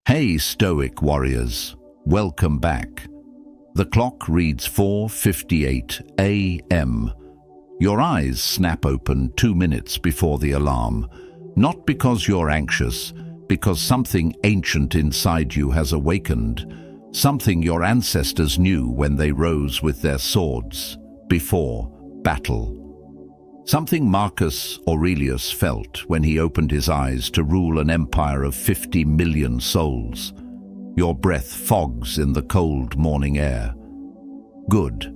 Hey Stoic warriors, welcome back. The clock reads 4:58 a.m. Your eyes snap open 2 minutes before the alarm, not because you're anxious, because something ancient inside you has awakened, something your ancestors knew when they rose with their swords, before battle. Something Marcus Aurelius felt when he opened his eyes to rule an empire of 50 million souls. Your breath fogs in the cold morning air. Good.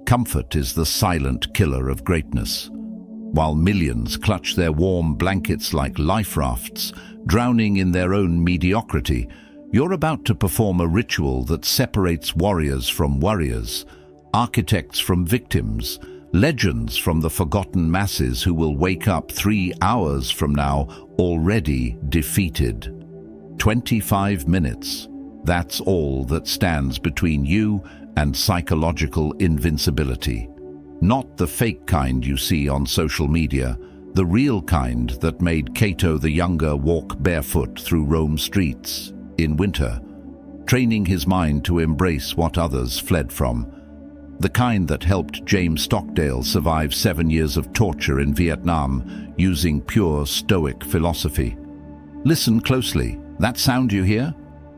Comfort is the silent killer of greatness. While millions clutch their warm blankets like life rafts, drowning in their own mediocrity, you're about to perform a ritual that separates warriors from worriers, architects from victims, legends from the forgotten masses who will wake up 3 hours from now already defeated. 25 minutes. That's all that stands between you and psychological invincibility. Not the fake kind you see on social media, the real kind that made Cato the Younger walk barefoot through Rome streets in winter, training his mind to embrace what others fled from. The kind that helped James Stockdale survive 7 years of torture in Vietnam using pure Stoic philosophy. Listen closely. That sound you hear?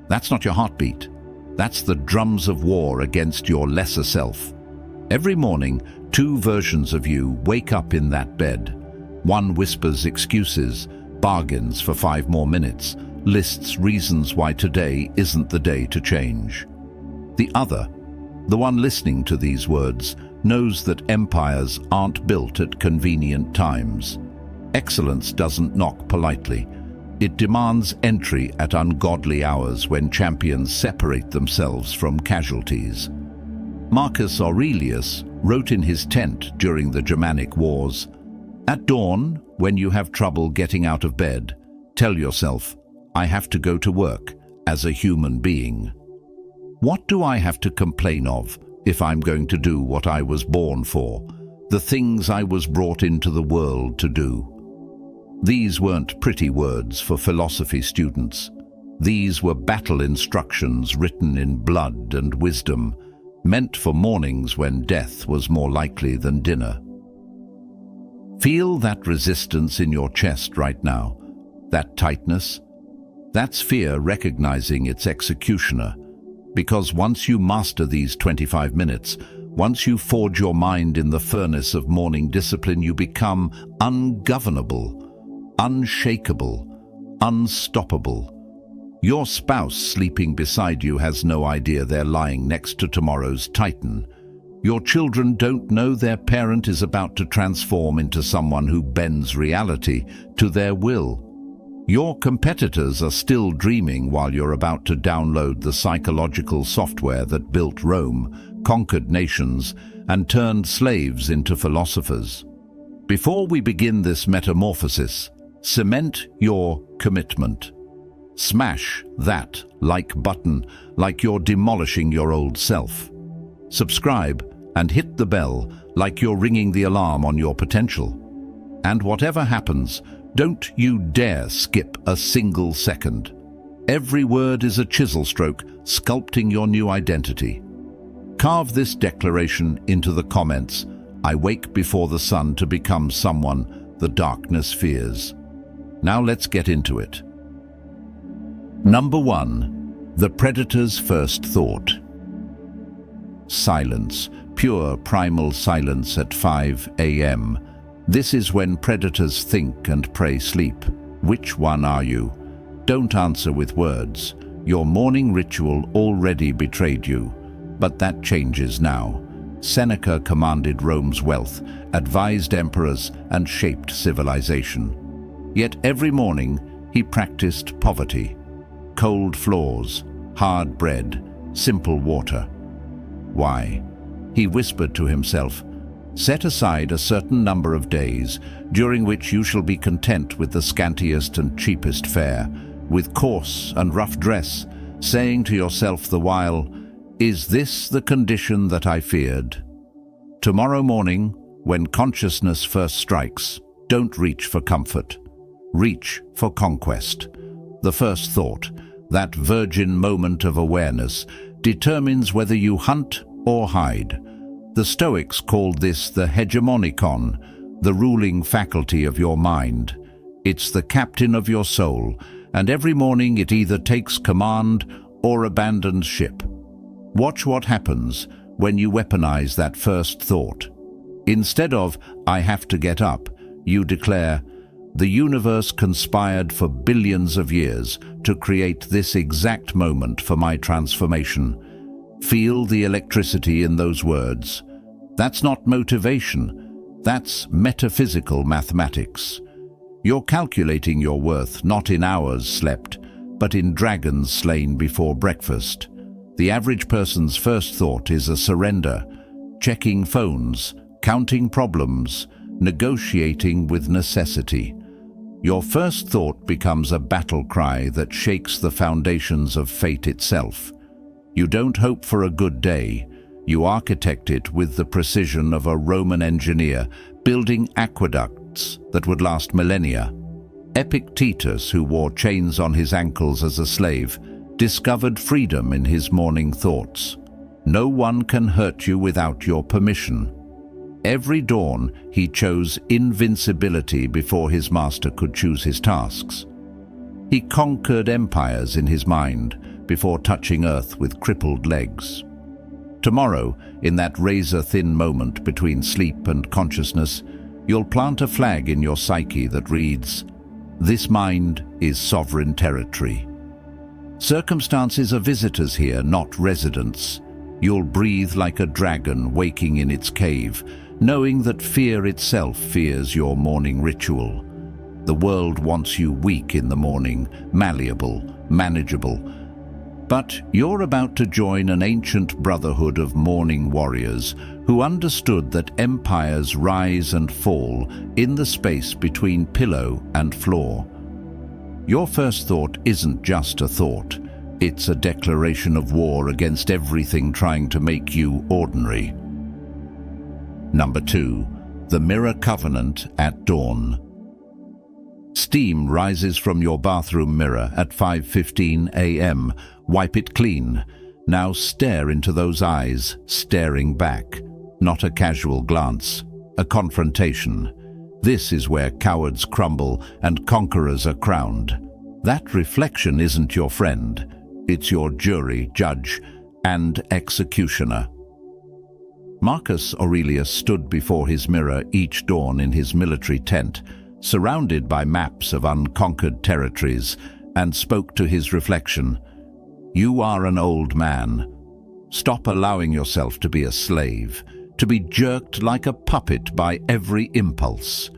That's not your heartbeat. That's the drums of war against your lesser self. Every morning, 2 versions of you wake up in that bed. One whispers excuses, bargains for 5 more minutes, lists reasons why today isn't the day to change. The other, the one listening to these words, knows that empires aren't built at convenient times. Excellence doesn't knock politely. It demands entry at ungodly hours when champions separate themselves from casualties. Marcus Aurelius wrote in his tent during the Germanic Wars, "At dawn, when you have trouble getting out of bed, tell yourself, I have to go to work as a human being. What do I have to complain of if I'm going to do what I was born for, the things I was brought into the world to do?" These weren't pretty words for philosophy students. These were battle instructions written in blood and wisdom, meant for mornings when death was more likely than dinner. Feel that resistance in your chest right now, that tightness. That's fear recognizing its executioner. Because once you master these 25 minutes, once you forge your mind in the furnace of morning discipline, you become ungovernable, unshakable, unstoppable. Your spouse sleeping beside you has no idea they're lying next to tomorrow's titan. Your children don't know their parent is about to transform into someone who bends reality to their will. Your competitors are still dreaming while you're about to download the psychological software that built Rome, conquered nations, and turned slaves into philosophers. Before we begin this metamorphosis, cement your commitment. Smash that like button like you're demolishing your old self. Subscribe and hit the bell like you're ringing the alarm on your potential. And whatever happens, don't you dare skip a single second. Every word is a chisel stroke sculpting your new identity. Carve this declaration into the comments. I wake before the sun to become someone the darkness fears. Now let's get into it. Number 1. The predator's first thought. Silence. Pure primal silence at 5 a.m. This is when predators think and prey sleep. Which one are you? Don't answer with words. Your morning ritual already betrayed you. But that changes now. Seneca commanded Rome's wealth, advised emperors, and shaped civilization. Yet every morning he practiced poverty. Cold floors, hard bread, simple water. Why? He whispered to himself, "Set aside a certain number of days, during which you shall be content with the scantiest and cheapest fare, with coarse and rough dress, saying to yourself the while, 'Is this the condition that I feared?' Tomorrow morning, when consciousness first strikes, don't reach for comfort. Reach for conquest. The first thought, that virgin moment of awareness, determines whether you hunt or hide. The Stoics called this the hegemonikon, the ruling faculty of your mind. It's the captain of your soul, and every morning it either takes command or abandons ship. Watch what happens when you weaponize that first thought. Instead of, "I have to get up," you declare, "The universe conspired for billions of years to create this exact moment for my transformation." Feel the electricity in those words. That's not motivation. That's metaphysical mathematics. You're calculating your worth not in hours slept, but in dragons slain before breakfast. The average person's first thought is a surrender, checking phones, counting problems, negotiating with necessity. Your first thought becomes a battle cry that shakes the foundations of fate itself. You don't hope for a good day. You architect it with the precision of a Roman engineer building aqueducts that would last millennia. Epictetus, who wore chains on his ankles as a slave, discovered freedom in his morning thoughts. No one can hurt you without your permission. Every dawn he chose invincibility before his master could choose his tasks. He conquered empires in his mind before touching earth with crippled legs. Tomorrow, in that razor-thin moment between sleep and consciousness, you'll plant a flag in your psyche that reads, "This mind is sovereign territory." Circumstances are visitors here, not residents. You'll breathe like a dragon waking in its cave, knowing that fear itself fears your morning ritual. The world wants you weak in the morning, malleable, manageable. But you're about to join an ancient brotherhood of morning warriors who understood that empires rise and fall in the space between pillow and floor. Your first thought isn't just a thought. It's a declaration of war against everything trying to make you ordinary. Number 2. The Mirror Covenant at Dawn. Steam rises from your bathroom mirror at 5:15 a.m. Wipe it clean. Now stare into those eyes, staring back. Not a casual glance, a confrontation. This is where cowards crumble and conquerors are crowned. That reflection isn't your friend. It's your jury, judge, and executioner. Marcus Aurelius stood before his mirror each dawn in his military tent, surrounded by maps of unconquered territories, and spoke to his reflection. "You are an old man. Stop allowing yourself to be a slave, to be jerked like a puppet by every impulse."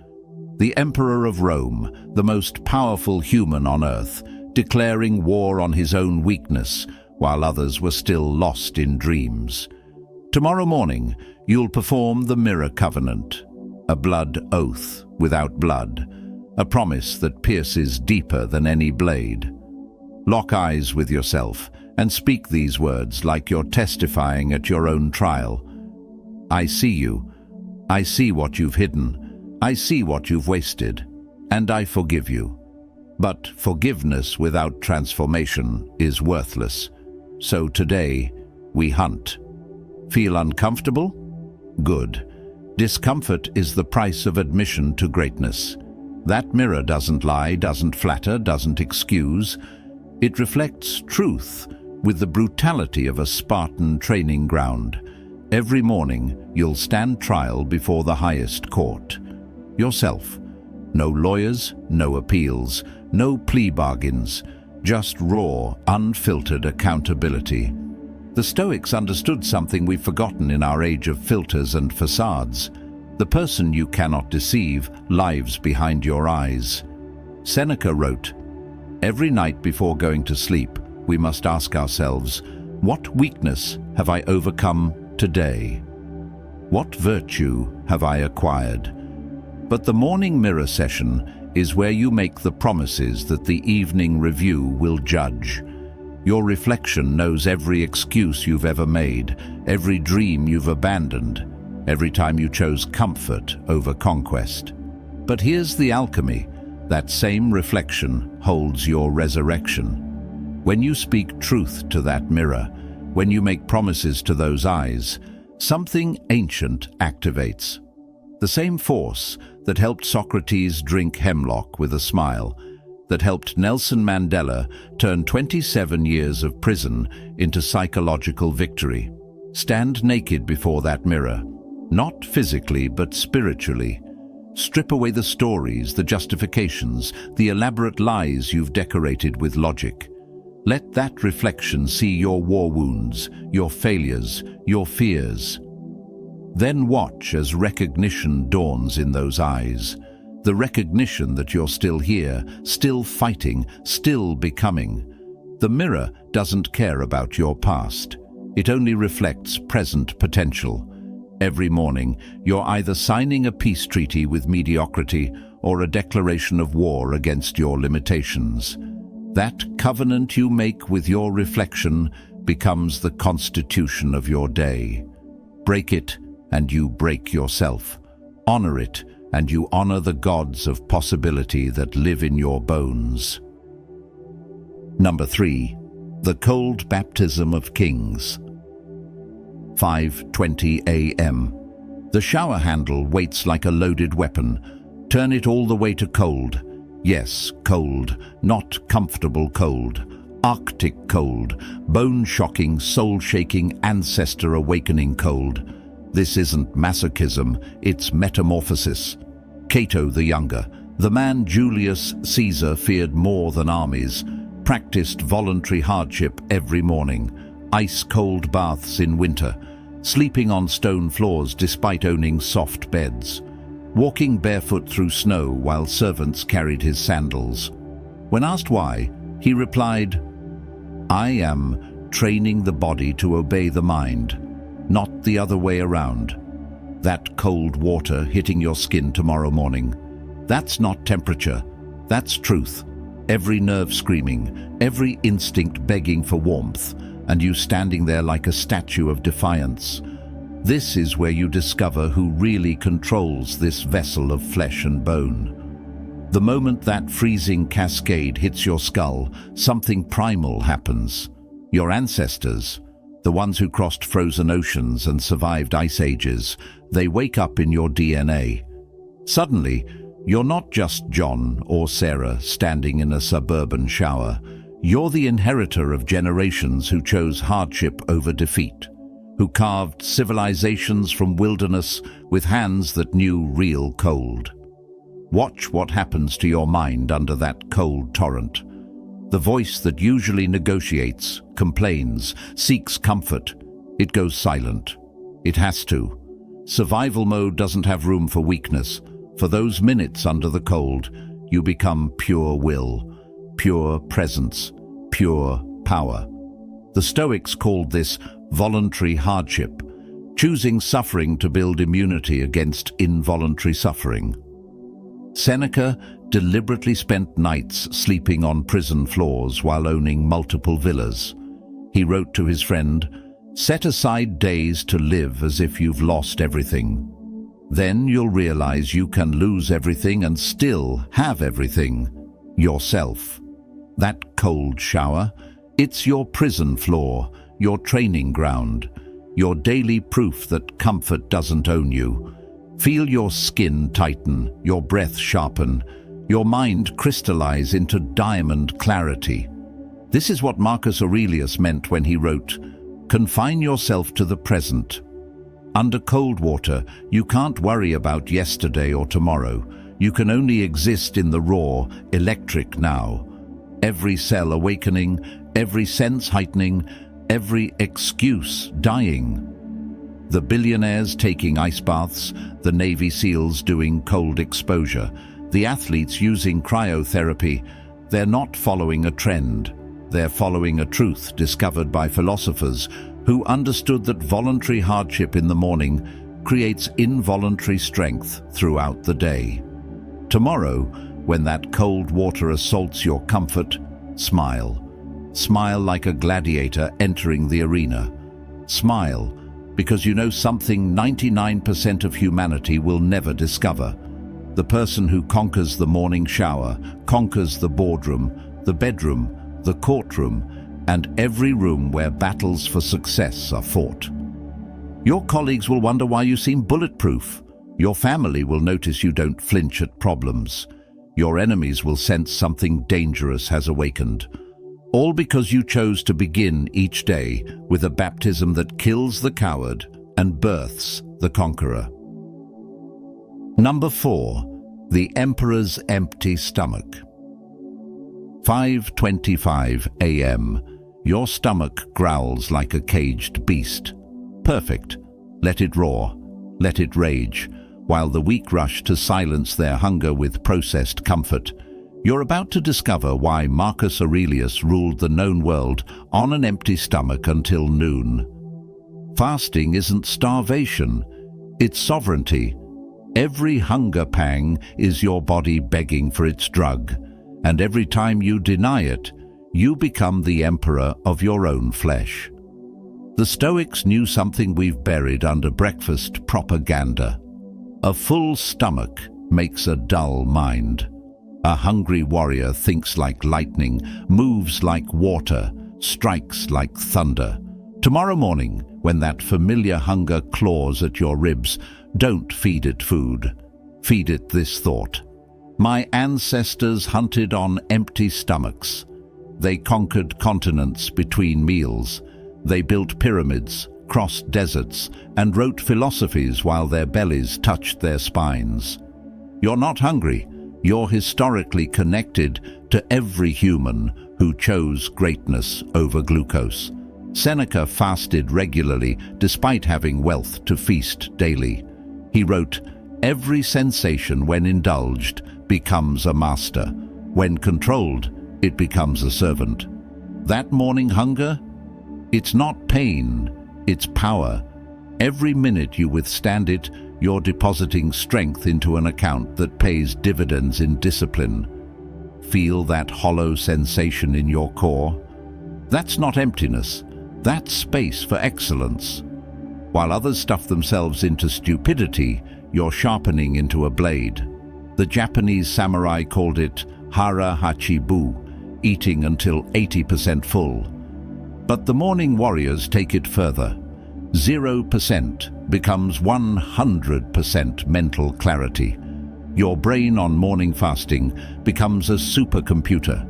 The Emperor of Rome, the most powerful human on earth, declaring war on his own weakness, while others were still lost in dreams. Tomorrow morning, you'll perform the Mirror Covenant, a blood oath without blood, a promise that pierces deeper than any blade. Lock eyes with yourself and speak these words like you're testifying at your own trial. "I see you. I see what you've hidden. I see what you've wasted, and I forgive you. But forgiveness without transformation is worthless. So today, we hunt." Feel uncomfortable? Good. Discomfort is the price of admission to greatness. That mirror doesn't lie, doesn't flatter, doesn't excuse. It reflects truth with the brutality of a Spartan training ground. Every morning, you'll stand trial before the highest court. Yourself. No lawyers, no appeals, no plea bargains, just raw, unfiltered accountability. The Stoics understood something we've forgotten in our age of filters and facades. The person you cannot deceive lives behind your eyes. Seneca wrote, "Every night before going to sleep, we must ask ourselves, what weakness have I overcome today? What virtue have I acquired?" But the morning mirror session is where you make the promises that the evening review will judge. Your reflection knows every excuse you've ever made, every dream you've abandoned, every time you chose comfort over conquest. But here's the alchemy. That same reflection holds your resurrection. When you speak truth to that mirror, when you make promises to those eyes, something ancient activates. The same force that helped Socrates drink hemlock with a smile, that helped Nelson Mandela turn 27 years of prison into psychological victory. Stand naked before that mirror, not physically but spiritually. Strip away the stories, the justifications, the elaborate lies you've decorated with logic. Let that reflection see your war wounds, your failures, your fears. Then watch as recognition dawns in those eyes. The recognition that you're still here, still fighting, still becoming. The mirror doesn't care about your past. It only reflects present potential. Every morning, you're either signing a peace treaty with mediocrity or a declaration of war against your limitations. That covenant you make with your reflection becomes the constitution of your day. Break it, and you break yourself. Honor it, and you honor the gods of possibility that live in your bones. Number 3. The cold baptism of kings. 5:20 a.m. The shower handle waits like a loaded weapon. Turn it all the way to cold. Yes, cold, not comfortable cold. Arctic cold, bone-shocking, soul-shaking, ancestor-awakening cold. This isn't masochism, it's metamorphosis. Cato the Younger, the man Julius Caesar feared more than armies, practiced voluntary hardship every morning, ice-cold baths in winter, sleeping on stone floors despite owning soft beds, walking barefoot through snow while servants carried his sandals. When asked why, he replied, "I am training the body to obey the mind, not the other way around. That cold water hitting your skin tomorrow morning, that's not temperature, that's truth. Every nerve screaming, every instinct begging for warmth, and you standing there like a statue of defiance. This is where you discover who really controls this vessel of flesh and bone. The moment that freezing cascade hits your skull, something primal happens. Your ancestors, the ones who crossed frozen oceans and survived ice ages, they wake up in your DNA. Suddenly, you're not just John or Sarah standing in a suburban shower. You're the inheritor of generations who chose hardship over defeat, who carved civilizations from wilderness with hands that knew real cold. Watch what happens to your mind under that cold torrent. The voice that usually negotiates, complains, seeks comfort, it goes silent. It has to. Survival mode doesn't have room for weakness. For those minutes under the cold, you become pure will, pure presence, pure power. The Stoics called this voluntary hardship, choosing suffering to build immunity against involuntary suffering. Seneca deliberately spent nights sleeping on prison floors while owning multiple villas. He wrote to his friend, "Set aside days to live as if you've lost everything. Then you'll realize you can lose everything and still have everything, yourself." That cold shower, it's your prison floor, your training ground, your daily proof that comfort doesn't own you. Feel your skin tighten, your breath sharpen, your mind crystallize into diamond clarity. This is what Marcus Aurelius meant when he wrote, "Confine yourself to the present." Under cold water, you can't worry about yesterday or tomorrow. You can only exist in the raw, electric now. Every cell awakening, every sense heightening, every excuse dying. The billionaires taking ice baths, the Navy SEALs doing cold exposure, the athletes using cryotherapy, they're not following a trend. They're following a truth discovered by philosophers who understood that voluntary hardship in the morning creates involuntary strength throughout the day. Tomorrow, when that cold water assaults your comfort, smile. Smile like a gladiator entering the arena. Smile because you know something 99% of humanity will never discover. The person who conquers the morning shower, conquers the boardroom, the bedroom, the courtroom, and every room where battles for success are fought. Your colleagues will wonder why you seem bulletproof. Your family will notice you don't flinch at problems. Your enemies will sense something dangerous has awakened. All because you chose to begin each day with a baptism that kills the coward and births the conqueror. Number 4. The Emperor's Empty Stomach. 5:25 a.m. Your stomach growls like a caged beast. Perfect. Let it roar. Let it rage. While the weak rush to silence their hunger with processed comfort. You're about to discover why Marcus Aurelius ruled the known world on an empty stomach until noon. Fasting isn't starvation, it's sovereignty. Every hunger pang is your body begging for its drug, and every time you deny it, you become the emperor of your own flesh. The Stoics knew something we've buried under breakfast propaganda. A full stomach makes a dull mind. A hungry warrior thinks like lightning, moves like water, strikes like thunder. Tomorrow morning, when that familiar hunger claws at your ribs, don't feed it food. Feed it this thought. My ancestors hunted on empty stomachs. They conquered continents between meals. They built pyramids, crossed deserts, and wrote philosophies while their bellies touched their spines. You're not hungry. You're historically connected to every human who chose greatness over glucose. Seneca fasted regularly despite having wealth to feast daily. He wrote, "Every sensation when indulged becomes a master. When controlled, it becomes a servant." That morning hunger? It's not pain, it's power. Every minute you withstand it, you're depositing strength into an account that pays dividends in discipline. Feel that hollow sensation in your core? That's not emptiness, that's space for excellence. While others stuff themselves into stupidity, you're sharpening into a blade. The Japanese samurai called it hara hachibu, eating until 80% full. But the morning warriors take it further. 0% becomes 100% mental clarity. Your brain on morning fasting becomes a supercomputer.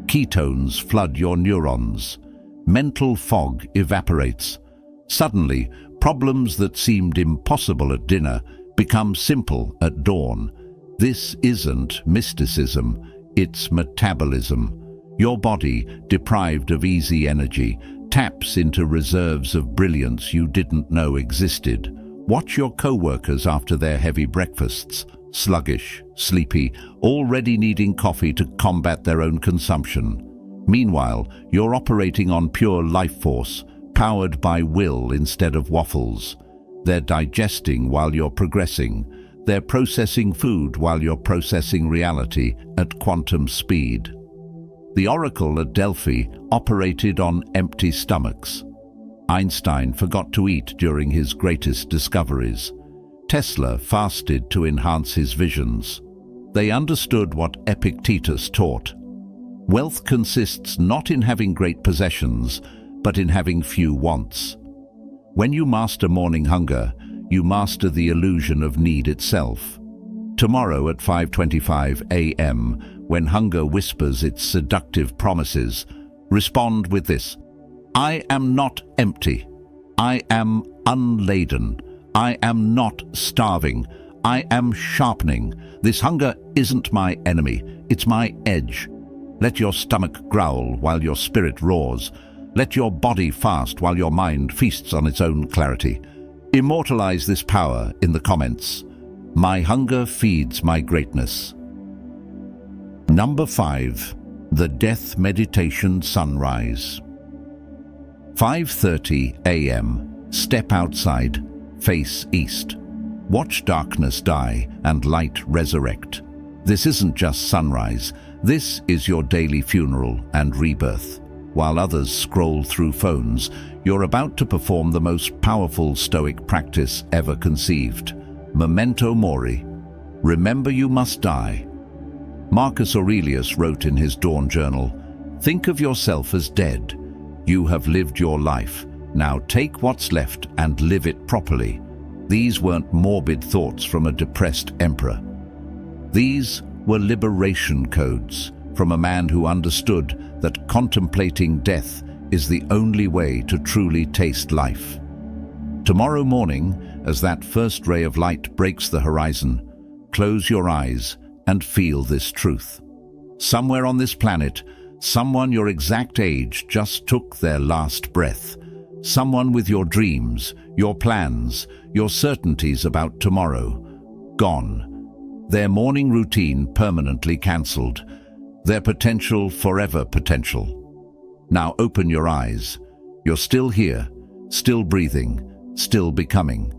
Ketones flood your neurons. Mental fog evaporates. Suddenly, problems that seemed impossible at dinner become simple at dawn. This isn't mysticism, it's metabolism. Your body, deprived of easy energy, taps into reserves of brilliance you didn't know existed. Watch your co-workers after their heavy breakfasts, sluggish, sleepy, already needing coffee to combat their own consumption. Meanwhile, you're operating on pure life force, powered by will instead of waffles. They're digesting while you're progressing. They're processing food while you're processing reality at quantum speed. The oracle at Delphi operated on empty stomachs. Einstein forgot to eat during his greatest discoveries. Tesla fasted to enhance his visions. They understood what Epictetus taught. Wealth consists not in having great possessions, but in having few wants. When you master morning hunger, you master the illusion of need itself. Tomorrow at 5:25 a.m., when hunger whispers its seductive promises, respond with this: I am not empty. I am unladen. I am not starving. I am sharpening. This hunger isn't my enemy, it's my edge. Let your stomach growl while your spirit roars. Let your body fast while your mind feasts on its own clarity. Immortalize this power in the comments. My hunger feeds my greatness. Number 5. The Death Meditation Sunrise. 5:30 a.m. Step outside, face east. Watch darkness die and light resurrect. This isn't just sunrise, this is your daily funeral and rebirth. While others scroll through phones, you're about to perform the most powerful Stoic practice ever conceived. Memento mori. Remember you must die. Marcus Aurelius wrote in his Dawn Journal, "Think of yourself as dead. You have lived your life. Now take what's left and live it properly. These weren't morbid thoughts from a depressed emperor. These were liberation codes from a man who understood that contemplating death is the only way to truly taste life. Tomorrow morning, as that first ray of light breaks the horizon, close your eyes and feel this truth. Somewhere on this planet, someone your exact age just took their last breath. Someone with your dreams, your plans, your certainties about tomorrow, gone. Their morning routine permanently cancelled. Their potential forever potential. Now open your eyes. You're still here, still breathing, still becoming.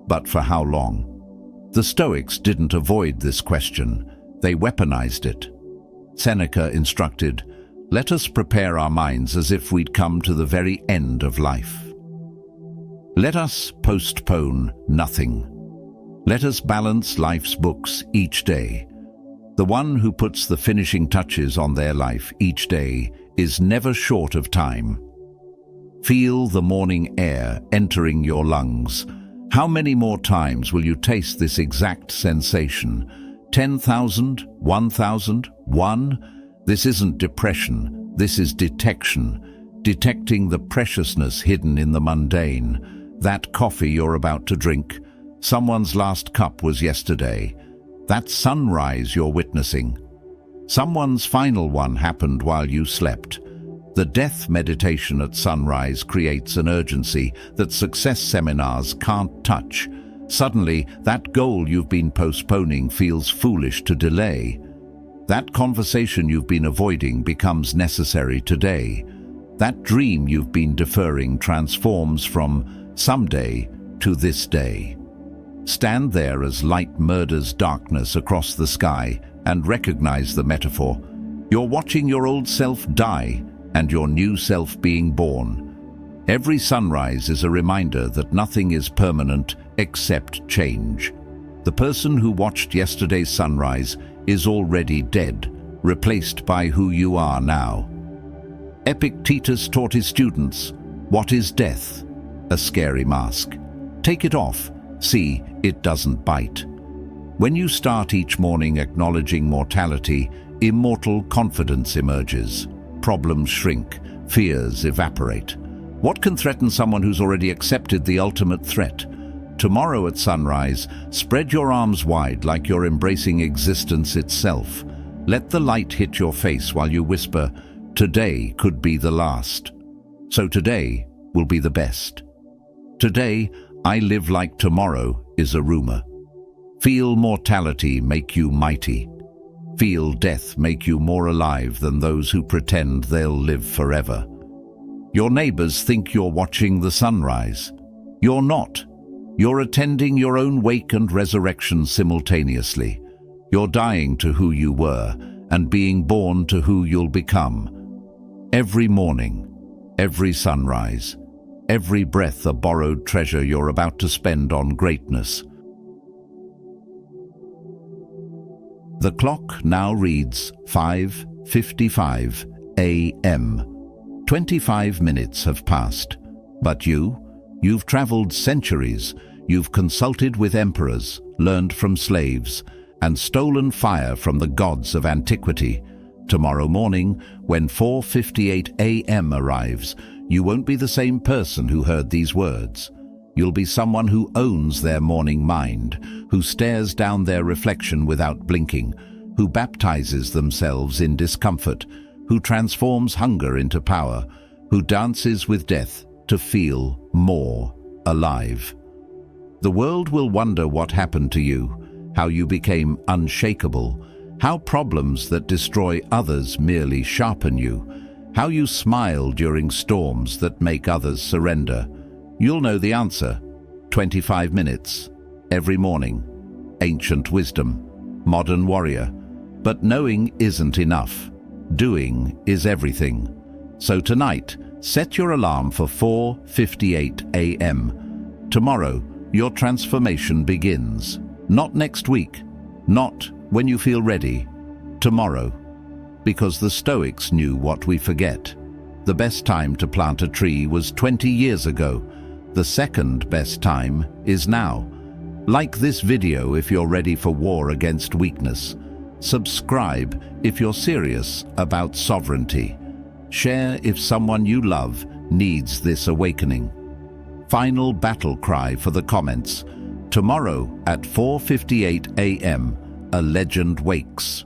But for how long? The Stoics didn't avoid this question. They weaponized it. Seneca instructed, "Let us prepare our minds as if we'd come to the very end of life. Let us postpone nothing. Let us balance life's books each day. The one who puts the finishing touches on their life each day is never short of time." Feel the morning air entering your lungs. How many more times will you taste this exact sensation? 10,000? 1,000? 1? This isn't depression. This is detection. Detecting the preciousness hidden in the mundane. That coffee you're about to drink. Someone's last cup was yesterday. That sunrise you're witnessing. Someone's final one happened while you slept. The death meditation at sunrise creates an urgency that success seminars can't touch. Suddenly, that goal you've been postponing feels foolish to delay. That conversation you've been avoiding becomes necessary today. That dream you've been deferring transforms from someday to this day. Stand there as light murders darkness across the sky and recognize the metaphor. You're watching your old self die and your new self being born. Every sunrise is a reminder that nothing is permanent except change. The person who watched yesterday's sunrise is already dead, replaced by who you are now. Epictetus taught his students, "What is death? A scary mask. Take it off. See, it doesn't bite." When you start each morning acknowledging mortality, immortal confidence emerges. Problems shrink, fears evaporate. What can threaten someone who's already accepted the ultimate threat? Tomorrow at sunrise, spread your arms wide like you're embracing existence itself. Let the light hit your face while you whisper, "Today could be the last. So today will be the best." Today, I live like tomorrow is a rumor. Feel mortality make you mighty. Feel death make you more alive than those who pretend they'll live forever. Your neighbors think you're watching the sunrise. You're not. You're attending your own wake and resurrection simultaneously. You're dying to who you were and being born to who you'll become. Every morning, every sunrise, every breath a borrowed treasure you're about to spend on greatness. The clock now reads 5:55 a.m. 25 minutes have passed. But you've traveled centuries. You've consulted with emperors, learned from slaves, and stolen fire from the gods of antiquity. Tomorrow morning, when 4:58 a.m. arrives, you won't be the same person who heard these words. You'll be someone who owns their morning mind, who stares down their reflection without blinking, who baptizes themselves in discomfort, who transforms hunger into power, who dances with death to feel more alive. The world will wonder what happened to you, how you became unshakable, how problems that destroy others merely sharpen you, how you smile during storms that make others surrender. You'll know the answer. 25 minutes, every morning. Ancient wisdom, modern warrior. But knowing isn't enough. Doing is everything. So tonight, set your alarm for 4:58 a.m. Tomorrow, your transformation begins. Not next week, not when you feel ready. Tomorrow. Because the Stoics knew what we forget. The best time to plant a tree was 20 years ago. The second best time is now. Like this video if you're ready for war against weakness. Subscribe if you're serious about sovereignty. Share if someone you love needs this awakening. Final battle cry for the comments. Tomorrow at 4:58 a.m., a legend wakes.